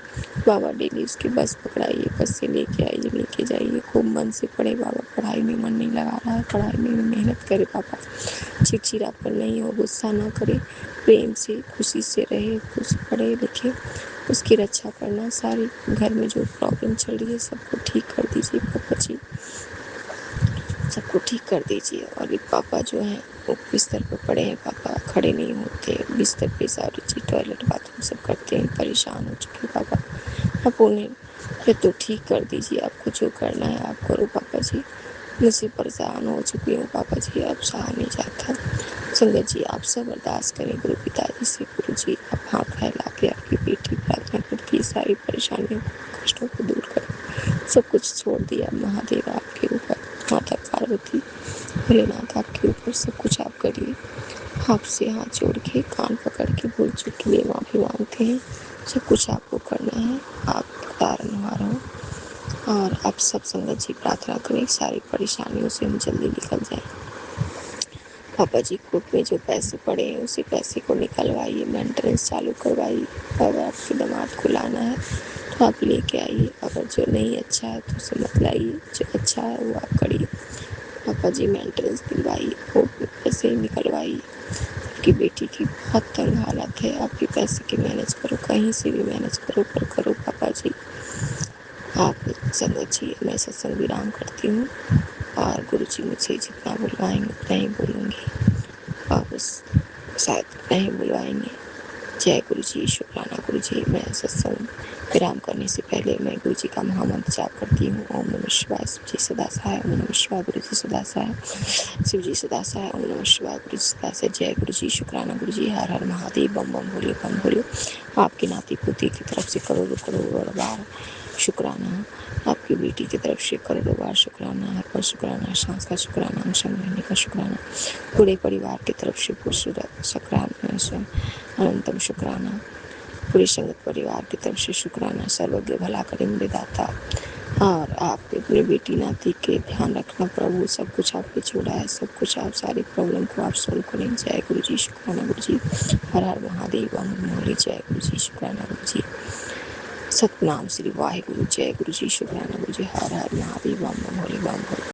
S6: बाबा डेली उसकी बस पकड़ाइए, बस से लेके आइए, लेके जाइए। खूब मन से पढ़े बाबा, पढ़ाई में मन नहीं लगा रहा है, पढ़ाई में मेहनत करे पापा। चिड़चिड़ापन नहीं हो, गुस्सा ना करे, प्रेम से खुशी से रहे, कुछ पढ़े लिखे, उसकी रक्षा करना। सारी घर में जो प्रॉब्लम चल रही है सबको ठीक कर दीजिए पापा जी, सबको ठीक कर दीजिए। और एक पापा जो हैं वो बिस्तर पर पड़े हैं पापा, खड़े नहीं होते, बिस्तर पे सारी चीज टॉयलेट बाथरूम सब करते हैं, परेशान हो चुके हैं पापा। आप उन्हें या तो ठीक कर दीजिए, आपको जो करना है आप करो पापा जी। मुझसे परेशान हो चुकी हूँ पापा जी, अब सहा नहीं जाता। संगत जी आप सब अरदास करें गुरु पिताजी से। गुरु जी आप हाथ फैला के आपकी बेटी प्रार्थना करती है, सारी परेशानियों को, कष्टों को दूर करें। सब कुछ छोड़ दिया महादेव आपके ऊपर, माता पार्वती, भोलेनाथ आपके ऊपर, सब कुछ आप करिए। आपसे हाथ जोड़ के, कान पकड़ के, भूल चूक के लिए माफी मांगते हैं। सब कुछ आपको करना है, आप तारनहार हो। और आप सब संगत जी प्रार्थना करें, सारी परेशानियों से हम जल्दी निकल जाएं। पापा जी ग्रुप में जो पैसे पड़े हैं उसी पैसे को निकलवाइए, मेंटेनेंस चालू करवाइए। अगर आपके दामाद को लाना है तो आप लेके आइए, अगर जो नहीं अच्छा है तो उसे मत लाइए, जो अच्छा है वो आप करिए। पापा जी मेंटेनेंस दिलवाइए, कोर्ट में पैसे निकलवाइए। आपकी बेटी की बहुत तंग हालत है, आप भी पैसे की मैनेज करो, कहीं से भी मैनेज करो, पर करो पापा जी। आप संगत जी मैं सत्संग विराम करती हूँ, और गुरु जी मुझे जितना बुलवाएंगे उतना ही बोलूँगी, और बस शायद नहीं बुलवाएंगे। जय गुरु जी, शुक्राना गुरु जी। मैं सत्संग विराम करने से पहले मैं गुरु जी का महामंत्र जाप करती हूँ। ओम नमः शिवाय, शिव जी सदा सहाय, ओम नमः शिवाय, गुरु जी सदा सहाय, शिव जी सदा सहाय, ओम नमः शिवाय, गुरु जी सदा सहाय। जय गुरु जी, शुक्राना गुरु जी। हर हर महादेव, बम बम भोले, बम भोले। आपकी नाती पोती की तरफ से करोड़ों करोड़ों बार शुक्राना, आपकी बेटी की तरफ से करोड़ों बार शुक्राना, हर पर शुक्राना, सांस का शुक्राना, अनशन रहने का शुक्राना, पूरे परिवार की तरफ से शुक्राना, अनंतम शुक्राना, पूरे संगत परिवार की तरफ से शुक्राना। सर्वज्ञ भला करे मेरे दाता। और आप अपनी बेटी नाती के ध्यान रखना प्रभु, सब कुछ आप पे छोड़ा है, सब कुछ आप, सारी प्रॉब्लम को आप सोल्व करें। जय गुरु जी, शुक्राना गुरु जी। हर हर महादेव, बम भोले। जय गुरु जी, शुक्राना गुरु जी। सतनाम श्री वाहिगुरु। जय गुरु जी, शुक्राना गुरु जी। हर हर महादेव, बम भोले, बम भोले।